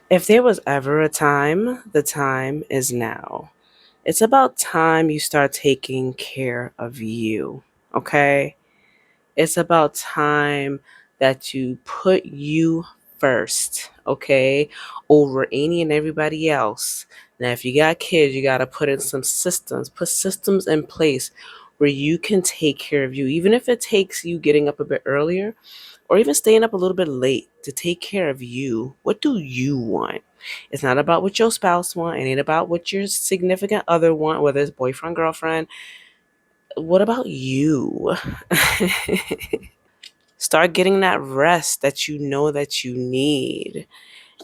If there was ever a time, the time is now. It's about time you start taking care of you, okay? It's about time that you put you first, okay? Over any and everybody else. Now, if you got kids, you got to put in some systems, put systems in place where you can take care of you, even if it takes you getting up a bit earlier or even staying up a little bit late to take care of you. What do you want? It's not about what your spouse want. It ain't about what your significant other want, whether it's boyfriend, girlfriend. What about you? Start getting that rest that you know that you need.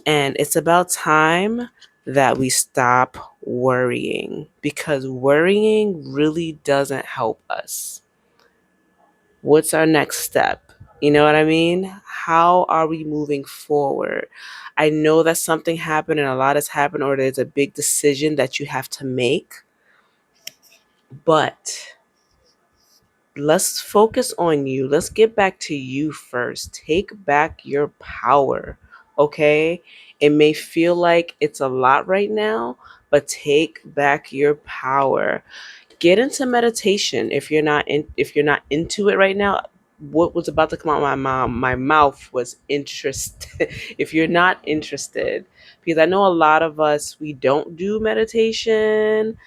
And it's about time that we stop worrying because worrying really doesn't help us. What's our next step? You know what I mean? How are we moving forward? I know that something happened and a lot has happened, or there's a big decision that you have to make, but let's focus on you. Let's get back to you first. Take back your power, okay? It may feel like it's a lot right now, but take back your power. Get into meditation if you're not into it right now. What was about to come out of my mouth was interest. If you're not interested, because I know a lot of us, we don't do meditation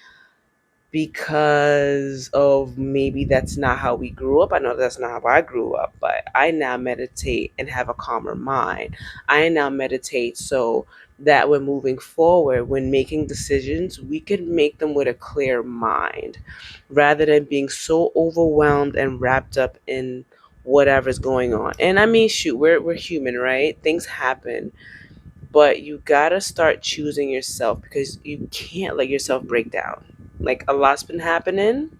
because of maybe that's not how we grew up. I know that's not how I grew up, but I now meditate and have a calmer mind. I now meditate so that when moving forward, when making decisions, we can make them with a clear mind rather than being so overwhelmed and wrapped up in whatever's going on. And I mean, shoot, we're human, right? Things happen, but you gotta start choosing yourself because you can't let yourself break down. Like a lot's been happening.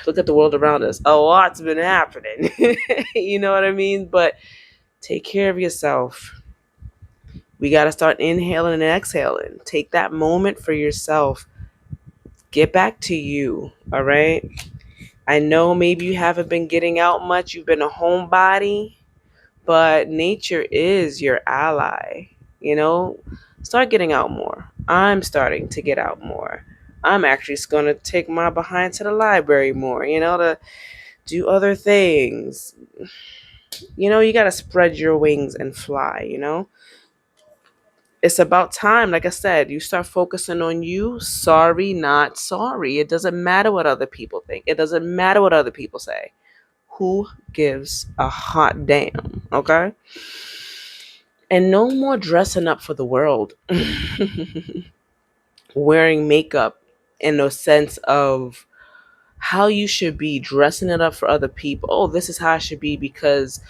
Look at the world around us. A lot's been happening. You know what I mean? But take care of yourself. We gotta start inhaling and exhaling. Take that moment for yourself. Get back to you. All right. I know maybe you haven't been getting out much. You've been a homebody, but nature is your ally. You know, start getting out more. I'm starting to get out more. I'm actually going to take my behind to the library more, to do other things. You got to spread your wings and fly. It's about time, like I said, you start focusing on you. Sorry, not sorry. It doesn't matter what other people think, it doesn't matter what other people say. Who gives a hot damn? Okay? And no more dressing up for the world, wearing makeup in the sense of how you should be, dressing it up for other people. Oh, this is how I should be because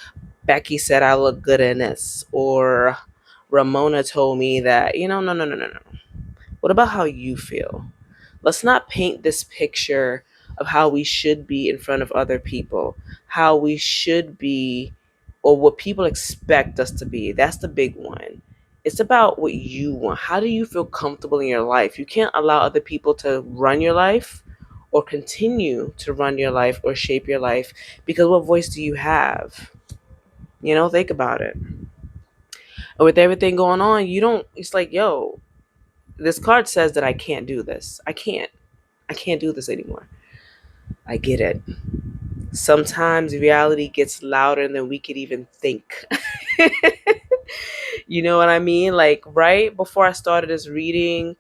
Becky said I look good in this, or Ramona told me that. No, no, no, no, no. What about how you feel? Let's not paint this picture of how we should be in front of other people, how we should be, or what people expect us to be. That's the big one. It's about what you want. How do you feel comfortable in your life? You can't allow other people to run your life or continue to run your life or shape your life because what voice do you have? Think about it. And with everything going on, it's like, yo, this card says that I can't do this. I can't do this anymore. I get it. Sometimes reality gets louder than we could even think. You know what I mean? Like right before I started this reading,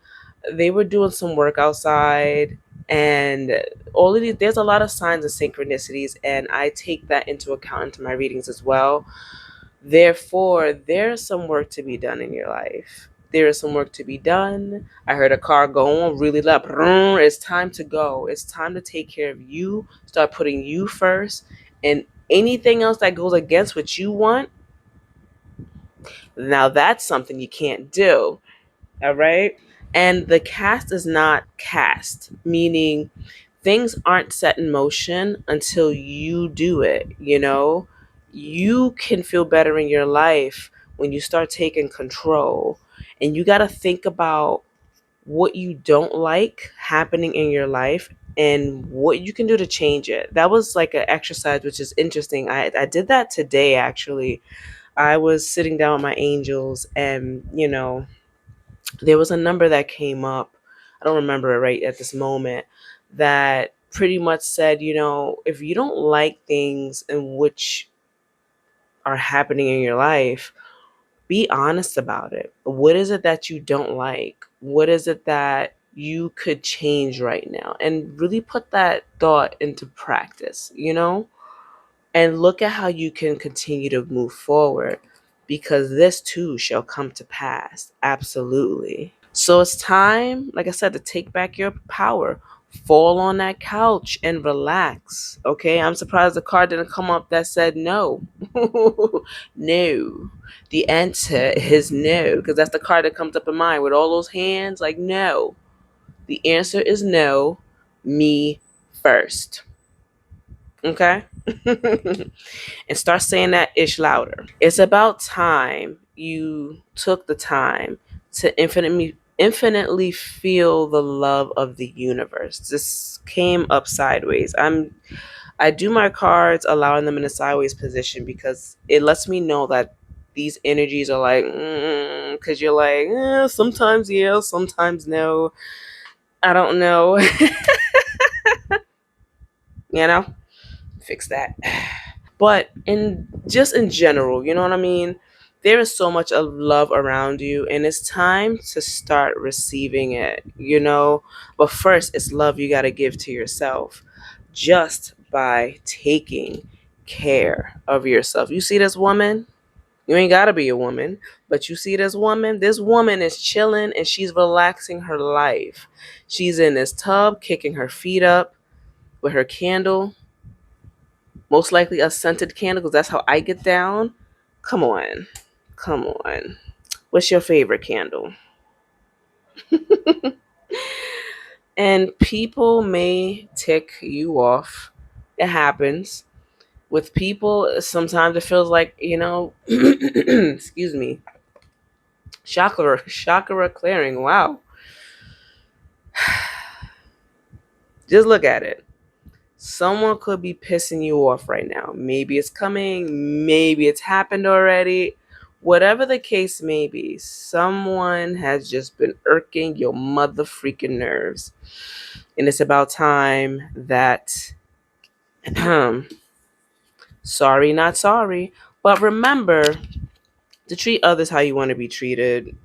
they were doing some work outside, and all of these, there's a lot of signs of synchronicities, and I take that into account into my readings as well. Therefore, there's some work to be done in your life. There is some work to be done. I heard a car go on really loud. It's time to go. It's time to take care of you. Start putting you first. And anything else that goes against what you want, now that's something you can't do. All right. And the cast is not cast, meaning things aren't set in motion until you do it. You can feel better in your life when you start taking control. And you got to think about what you don't like happening in your life and what you can do to change it. That was like an exercise, which is interesting. I did that today, actually. I was sitting down with my angels, and there was a number that came up. I don't remember it right at this moment, that pretty much said, if you don't like things in which are happening in your life, be honest about it. What is it that you don't like? What is it that you could change right now? And really put that thought into practice. And look at how you can continue to move forward, because this too shall come to pass. Absolutely. So it's time, like I said, to take back your power. Fall on that couch and relax. Okay. I'm surprised the card didn't come up that said no. No. The answer is no, because that's the card that comes up in mind with all those hands. Like, no. The answer is no. Me first. Okay. And start saying that ish louder. It's about time you took the time to infinitely feel the love of the universe. This came up sideways. I do my cards allowing them in a sideways position because it lets me know that these energies are like, because you're like, sometimes yeah, sometimes no. I don't know. you know, Fix that. But in general, you know what I mean? There is so much of love around you, and it's time to start receiving it. But first, it's love you got to give to yourself just by taking care of yourself. You see this woman? You ain't got to be a woman, but you see this woman? This woman is chilling and she's relaxing her life. She's in this tub, kicking her feet up with her candle, most likely a scented candle, because that's how I get down. Come on. Come on. What's your favorite candle? And people may tick you off. It happens. With people, sometimes it feels like, excuse me, chakra clearing. Wow. Just look at it. Someone could be pissing you off right now. Maybe it's coming, maybe it's happened already. Whatever the case may be, someone has just been irking your mother freaking nerves. And it's about time that, sorry, not sorry, but remember to treat others how you want to be treated.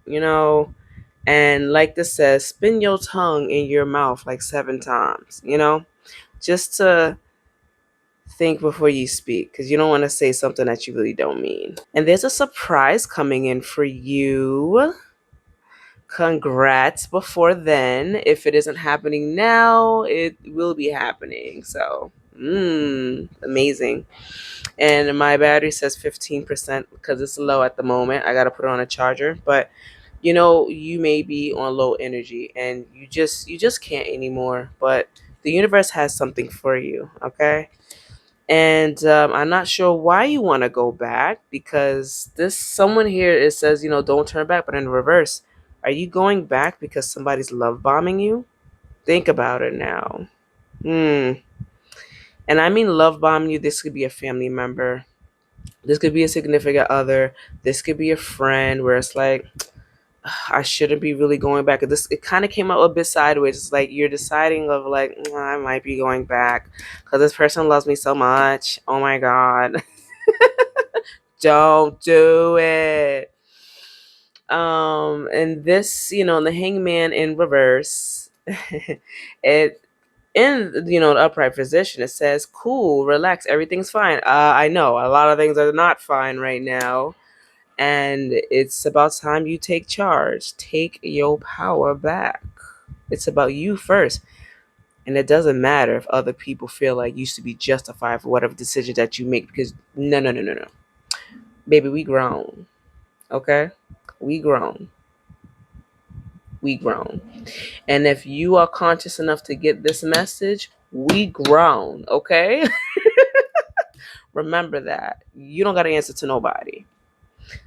And like this says, spin your tongue in your mouth like 7 times, just to think before you speak, because you don't want to say something that you really don't mean. And there's a surprise coming in for you. Congrats before then. If it isn't happening now, it will be happening. So, amazing. And my battery says 15% because it's low at the moment. I got to put it on a charger. But you may be on low energy and you just can't anymore. But the universe has something for you, okay? And I'm not sure why you want to go back, because this someone here, it says, don't turn back, but in reverse, are you going back because somebody's love bombing you? Think about it now. Hmm. And I mean love bombing you. This could be a family member. This could be a significant other. This could be a friend where it's like, I shouldn't be really going back. It kind of came out a bit sideways. It's like you're deciding of like, I might be going back because this person loves me so much. Oh my God. Don't do it. And this, the hangman in reverse, it in the upright position, it says, cool, relax, everything's fine. I know a lot of things are not fine right now. And it's about time you take charge. Take your power back. It's about you first. And it doesn't matter if other people feel like you should be justified for whatever decision that you make, because no, no, no, no, no. Baby, we grown. Okay? We grown. We grown. And if you are conscious enough to get this message, we grown. Okay? Remember that. You don't got to answer to nobody.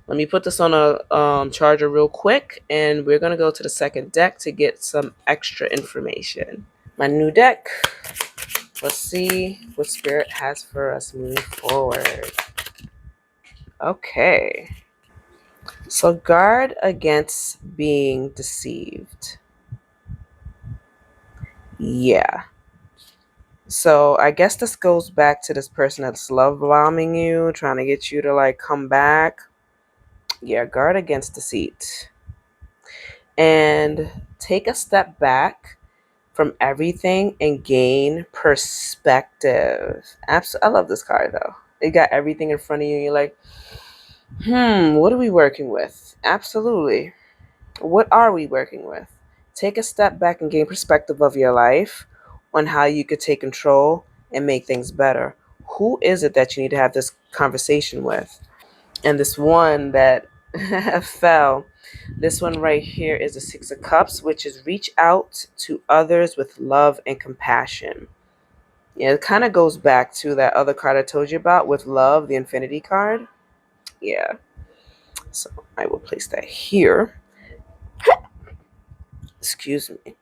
Let me put this on a charger real quick, and we're going to go to the second deck to get some extra information. My new deck. Let's see what Spirit has for us moving forward. Okay. So guard against being deceived. Yeah. So I guess this goes back to this person that's love bombing you, trying to get you to like come back. Yeah, guard against deceit. And take a step back from everything and gain perspective. I love this card though. It got everything in front of you. And you're like, what are we working with? Absolutely. What are we working with? Take a step back and gain perspective of your life on how you could take control and make things better. Who is it that you need to have this conversation with? And this one that fell, this one right here is the Six of Cups, which is reach out to others with love and compassion. Yeah, it kind of goes back to that other card I told you about with love, the Infinity card. Yeah. So I will place that here. Excuse me.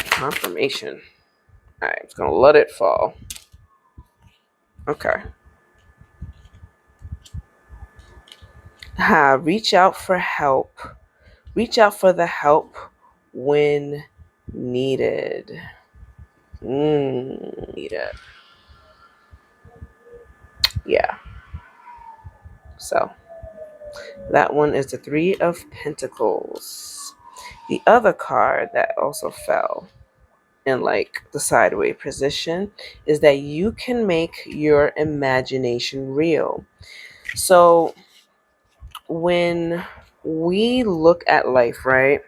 Confirmation. All right, I'm just gonna let it fall. Okay. Reach out for help. Reach out for the help when needed. Needed. Yeah. So that one is the Three of Pentacles. The other card that also fell in like the sideways position is that you can make your imagination real. So when we look at life, right?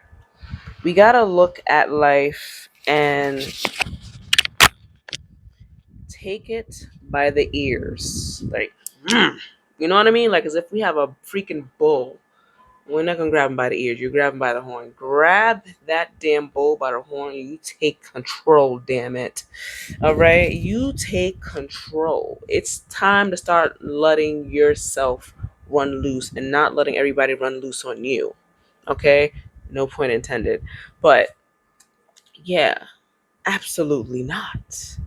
We got to look at life and take it by the ears. Like, you know what I mean? Like, as if we have a freaking bull. We're not going to grab him by the ears. You grab him by the horn. Grab that damn bull by the horn. You take control, damn it. All right? You take control. It's time to start letting yourself run loose and not letting everybody run loose on you. Okay? No point intended. But yeah, absolutely not.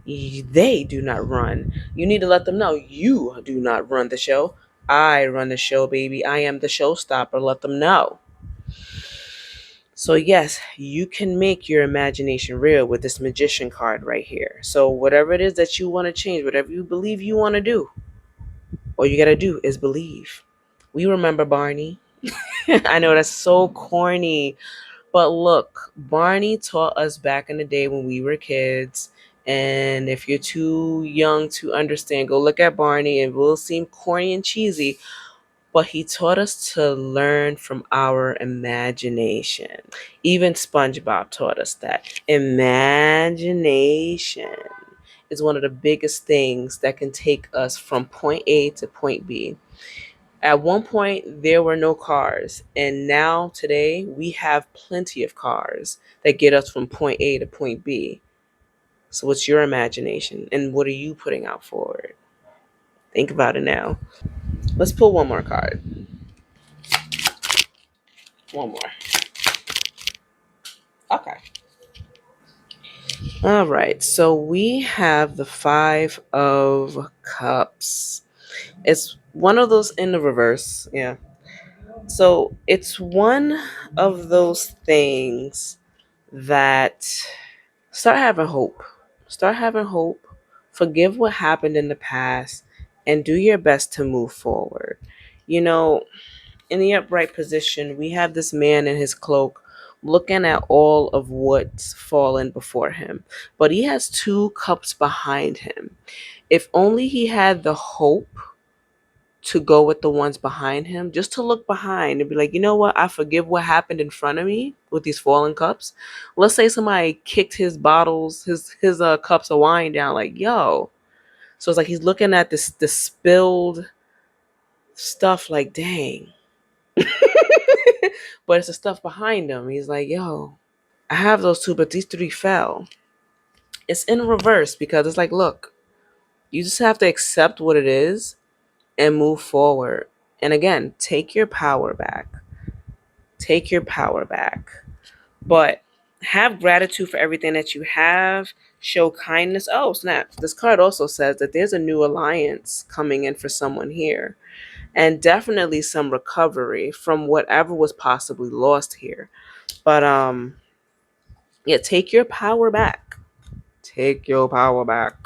They do not run. You need to let them know you do not run the show. I run the show, baby. I am the showstopper. Let them know. So, yes, you can make your imagination real with this magician card right here. So, whatever it is that you want to change, whatever you believe you want to do, all you got to do is believe. We remember Barney. I know that's so corny. But look, Barney taught us back in the day when we were kids. And if you're too young to understand, go look at Barney. It will seem corny and cheesy, but he taught us to learn from our imagination. Even SpongeBob taught us that. Imagination is one of the biggest things that can take us from point A to point B. At one point, there were no cars, and now today we have plenty of cars that get us from point A to point B. So, what's your imagination, and what are you putting out forward? Think about it now. Let's pull one more card. One more. Okay. All right. So, we have the Five of Cups. It's one of those in the reverse. Yeah. So, it's one of those things that start having hope. Start having hope. Forgive what happened in the past and do your best to move forward. You know, in the upright position, we have this man in his cloak looking at all of what's fallen before him. But he has two cups behind him. If only he had the hope to go with the ones behind him, just to look behind and be like, you know what? I forgive what happened in front of me with these fallen cups. Let's say somebody kicked his bottles, his cups of wine down, like, yo. So it's like he's looking at this spilled stuff, like, dang. But it's the stuff behind him. He's like, yo, I have those two, but these three fell. It's in reverse because it's like, look, you just have to accept what it is and move forward. And again, take your power back. Take your power back. But have gratitude for everything that you have. Show kindness. Oh, snap. This card also says that there's a new alliance coming in for someone here, and definitely some recovery from whatever was possibly lost here. But yeah, take your power back. Take your power back.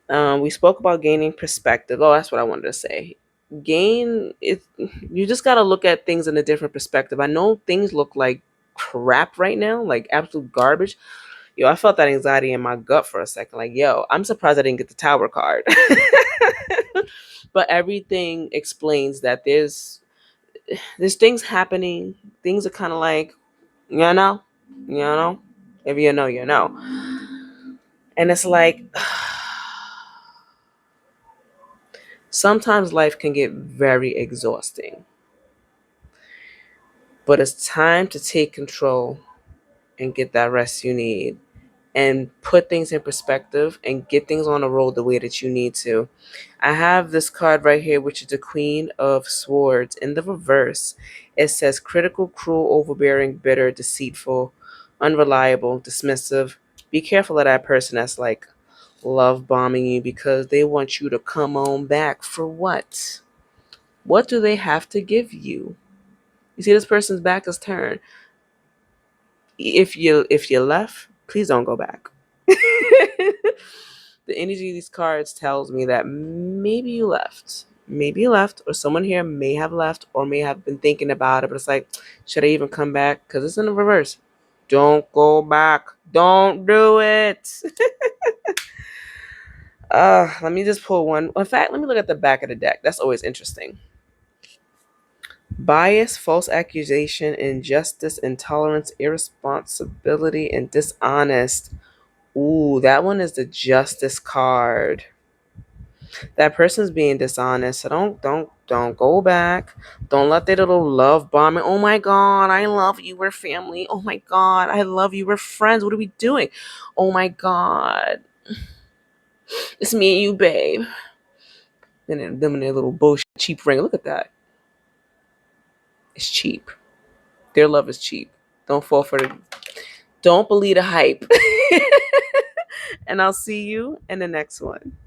We spoke about gaining perspective. Oh, that's what I wanted to say. Gain it. You just got to look at things in a different perspective. I know things look like crap right now, like absolute garbage. Yo, I felt that anxiety in my gut for a second. Like, yo, I'm surprised I didn't get the tower card. But everything explains that there's things happening. Things are kind of like, you know, you know. If you know, you know. And it's like sometimes life can get very exhausting, but it's time to take control and get that rest you need and put things in perspective and get things on the road the way that you need to. I have this card right here, which is the Queen of Swords. In the reverse, it says critical, cruel, overbearing, bitter, deceitful, unreliable, dismissive. Be careful of that person that's like love bombing you because they want you to come on back for what? What do they have to give you? You see, this person's back is turned. If you left, please don't go back. The energy of these cards tells me that maybe you left. Maybe you left, or someone here may have left, or may have been thinking about it, but it's like, should I even come back? Because it's in the reverse. Don't go back. Don't do it. Let me just pull one. In fact, let me look at the back of the deck. That's always interesting. Bias, false accusation, injustice, intolerance, irresponsibility, and dishonest. Ooh, that one is the justice card. That person's being dishonest. So don't go back. Don't let that little love bombing. Oh my god, I love you. We're family. Oh my god, I love you. We're friends. What are we doing? Oh my god. It's me and you, babe. And then them and their little bullshit cheap ring. Look at that. It's cheap. Their love is cheap. Don't fall for the don't believe the hype. And I'll see you in the next one.